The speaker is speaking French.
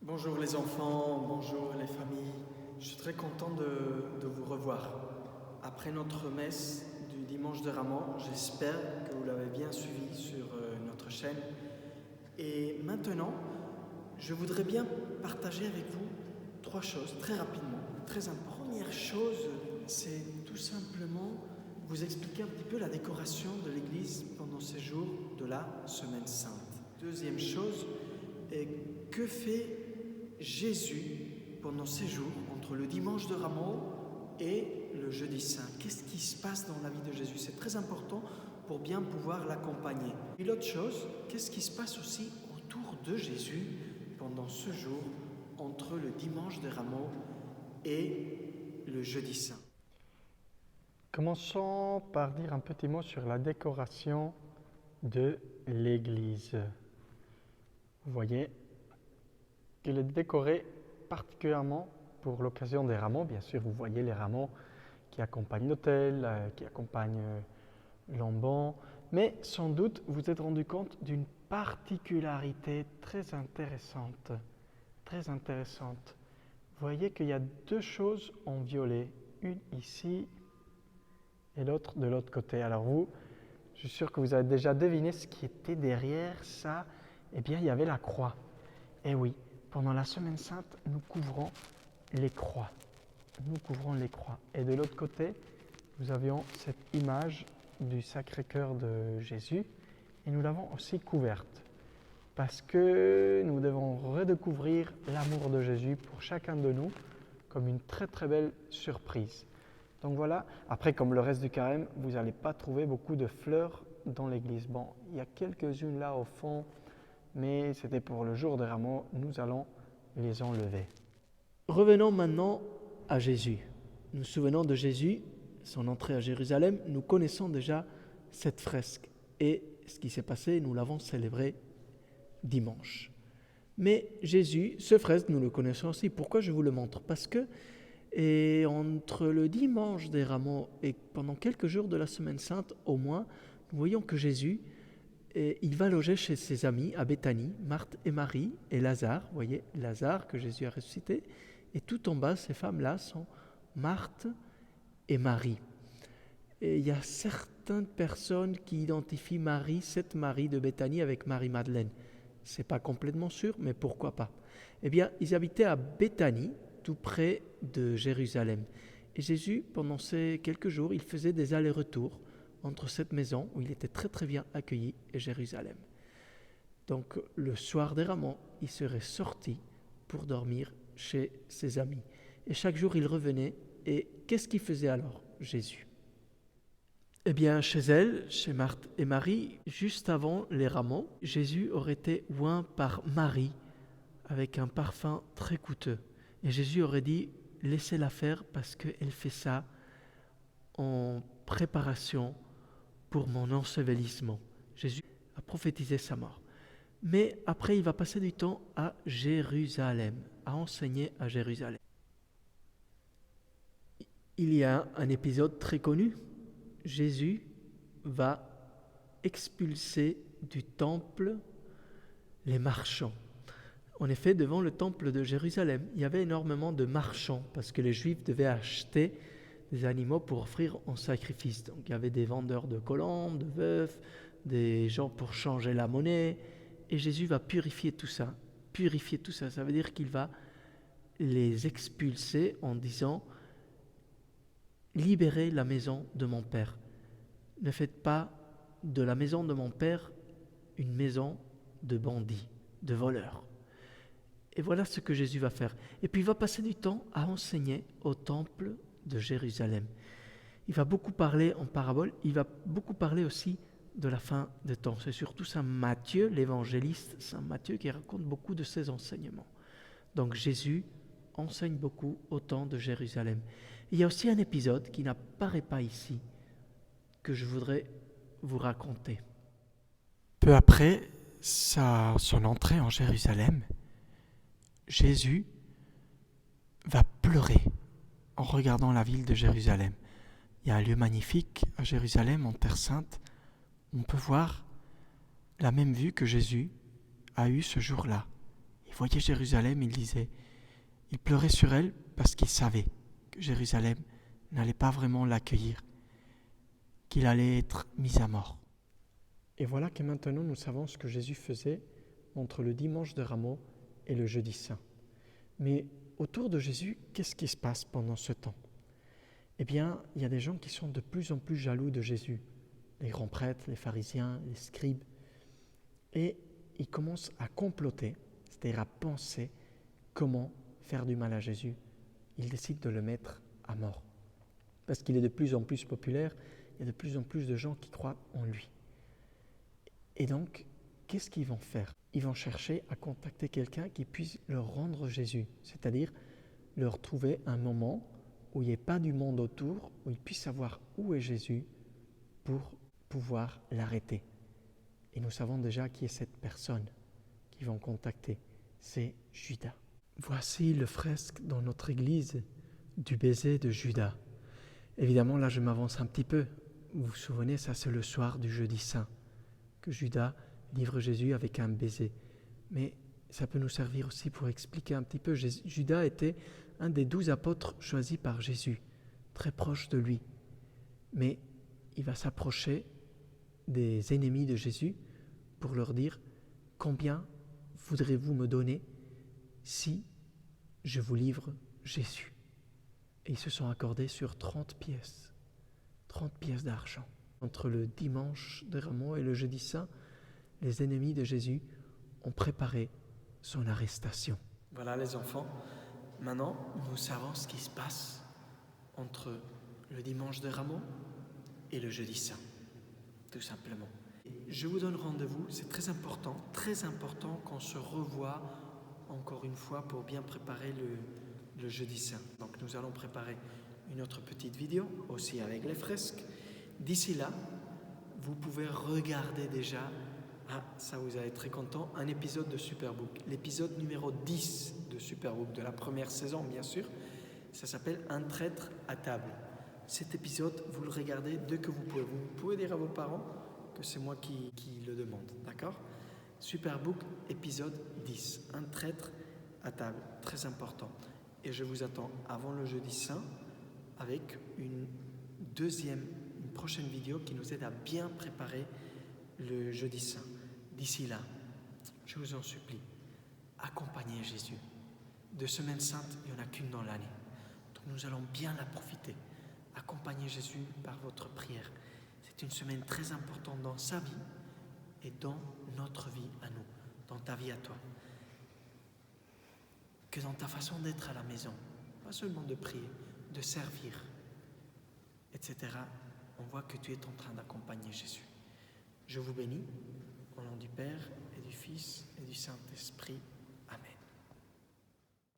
Bonjour les enfants, bonjour les familles. Je suis très content de vous revoir. Après notre messe du dimanche de Ramos, j'espère que vous l'avez bien suivi sur notre chaîne. Et maintenant, je voudrais bien partager avec vous trois choses très rapidement. Première chose, c'est tout simplement vous expliquer un petit peu la décoration de l'église pendant ces jours de la Semaine Sainte. Deuxième chose, que fait Jésus pendant ces jours entre le dimanche de Ramos et le jeudi saint? Qu'est-ce qui se passe dans la vie de Jésus? C'est très important pour bien pouvoir l'accompagner. Et l'autre chose, qu'est-ce qui se passe aussi autour de Jésus pendant ce jour entre le dimanche de Ramos et le jeudi saint? Commençons par dire un petit mot sur la décoration de l'église. Vous voyez qu'elle est décorée particulièrement pour l'occasion des rameaux. Bien sûr, vous voyez les rameaux qui accompagnent l'autel, qui accompagnent l'ambon. Mais sans doute, vous vous êtes rendu compte d'une particularité très intéressante. Très intéressante. Vous voyez qu'il y a deux choses en violet. Une ici et l'autre de l'autre côté. Alors vous, je suis sûr que vous avez déjà deviné ce qui était derrière ça. Eh bien, il y avait la croix. Et oui, pendant la Semaine Sainte, nous couvrons les croix. Nous couvrons les croix. Et de l'autre côté, nous avions cette image du Sacré-Cœur de Jésus et nous l'avons aussi couverte. Parce que nous devons redécouvrir l'amour de Jésus pour chacun de nous comme une très très belle surprise. Donc voilà, après comme le reste du carême, vous n'allez pas trouver beaucoup de fleurs dans l'église. Bon, il y a quelques-unes là au fond, mais c'était pour le jour des rameaux, nous allons les enlever. Revenons maintenant à Jésus. Nous nous souvenons de Jésus, son entrée à Jérusalem. Nous connaissons déjà cette fresque et ce qui s'est passé, nous l'avons célébré dimanche. Mais Jésus, ce fresque, nous le connaissons aussi. Pourquoi je vous le montre? Parce que entre le dimanche des rameaux et pendant quelques jours de la Semaine Sainte au moins, nous voyons que Jésus, il va loger chez ses amis à Béthanie, Marthe et Marie et Lazare. Vous voyez, Lazare que Jésus a ressuscité. Et tout en bas, ces femmes-là sont Marthe et Marie. Et il y a certaines personnes qui identifient Marie, cette Marie de Béthanie, avec Marie-Madeleine. Ce n'est pas complètement sûr, mais pourquoi pas? Eh bien, ils habitaient à Béthanie, tout près de Jérusalem. Et Jésus, pendant ces quelques jours, il faisait des allers-retours entre cette maison, où il était très très bien accueilli, et Jérusalem. Donc, le soir des rameaux, il serait sorti pour dormir chez ses amis. Et chaque jour, il revenait. Et qu'est-ce qu'il faisait alors, Jésus? Eh bien, chez elle, chez Marthe et Marie, juste avant les rameaux, Jésus aurait été oint par Marie avec un parfum très coûteux. Et Jésus aurait dit, laissez-la faire parce qu'elle fait ça en préparation pour mon ensevelissement. Jésus a prophétisé sa mort. Mais après, il va passer du temps à Jérusalem, à enseigner à Jérusalem. Il y a un épisode très connu. Jésus va expulser du temple les marchands. En effet, devant le temple de Jérusalem, il y avait énormément de marchands parce que les Juifs devaient acheter des animaux pour offrir en sacrifice. Donc il y avait des vendeurs de colombes, de veufs, des gens pour changer la monnaie. Et Jésus va purifier tout ça. Purifier tout ça, ça veut dire qu'il va les expulser en disant « Libérez la maison de mon Père. Ne faites pas de la maison de mon Père une maison de bandits, de voleurs. » Et voilà ce que Jésus va faire. Et puis il va passer du temps à enseigner au temple de Jérusalem. Il va beaucoup parler en parabole, il va beaucoup parler aussi de la fin des temps. C'est surtout Saint Matthieu, l'évangéliste Saint Matthieu, qui raconte beaucoup de ses enseignements. Donc Jésus enseigne beaucoup au temps de Jérusalem. Il y a aussi un épisode qui n'apparaît pas ici, que je voudrais vous raconter. Peu après son entrée en Jérusalem, Jésus va pleurer en regardant la ville de Jérusalem. Il y a un lieu magnifique à Jérusalem, en Terre Sainte. On peut voir la même vue que Jésus a eue ce jour-là. Il il voyait Jérusalem, il pleurait sur elle parce qu'il savait que Jérusalem n'allait pas vraiment l'accueillir, qu'il allait être mis à mort. Et voilà que maintenant nous savons ce que Jésus faisait entre le dimanche de Rameaux et le jeudi saint. Mais autour de Jésus, qu'est-ce qui se passe pendant ce temps? Eh bien, il y a des gens qui sont de plus en plus jaloux de Jésus, les grands prêtres, les pharisiens, les scribes, et ils commencent à comploter, c'est-à-dire à penser comment faire du mal à Jésus. Ils décident de le mettre à mort, parce qu'il est de plus en plus populaire, il y a de plus en plus de gens qui croient en lui. Et donc, qu'est-ce qu'ils vont faire? Ils vont chercher à contacter quelqu'un qui puisse leur rendre Jésus, c'est-à-dire leur trouver un moment où il n'y ait pas du monde autour, où ils puissent savoir où est Jésus pour pouvoir l'arrêter. Et nous savons déjà qui est cette personne qu'ils vont contacter. C'est Judas. Voici le fresque dans notre église du baiser de Judas. Évidemment, là, je m'avance un petit peu. Vous vous souvenez, ça c'est le soir du jeudi saint, que Judas livre Jésus avec un baiser. Mais ça peut nous servir aussi pour expliquer un petit peu. Judas était un des 12 apôtres choisis par Jésus, très proche de lui. Mais il va s'approcher des ennemis de Jésus pour leur dire « Combien voudrez-vous me donner si je vous livre Jésus ?» Et ils se sont accordés sur 30 pièces d'argent. Entre le dimanche de Rameaux et le jeudi saint, les ennemis de Jésus ont préparé son arrestation. Voilà les enfants, maintenant nous savons ce qui se passe entre le dimanche de Rameaux et le jeudi saint, tout simplement. Je vous donne rendez-vous, c'est très important qu'on se revoie encore une fois pour bien préparer le jeudi saint. Donc nous allons préparer une autre petite vidéo aussi avec les fresques. D'ici là, vous pouvez regarder déjà, ça vous allez être très content, un épisode de Superbook, l'épisode numéro 10 de Superbook, de la première saison bien sûr. Ça s'appelle Un traître à table. Cet épisode, vous le regardez dès que vous pouvez. Vous pouvez dire à vos parents que c'est moi qui le demande, d'accord? Superbook, épisode 10, Un traître à table, très important. Et je vous attends avant le jeudi saint avec une prochaine vidéo qui nous aide à bien préparer le jeudi saint. D'ici là, je vous en supplie, accompagnez Jésus. De Semaine Sainte, il n'y en a qu'une dans l'année. Donc nous allons bien la profiter. Accompagnez Jésus par votre prière. C'est une semaine très importante dans sa vie et dans notre vie à nous, dans ta vie à toi. Que dans ta façon d'être à la maison, pas seulement de prier, de servir, etc., on voit que tu es en train d'accompagner Jésus. Je vous bénis au nom du Père et du Fils et du Saint-Esprit.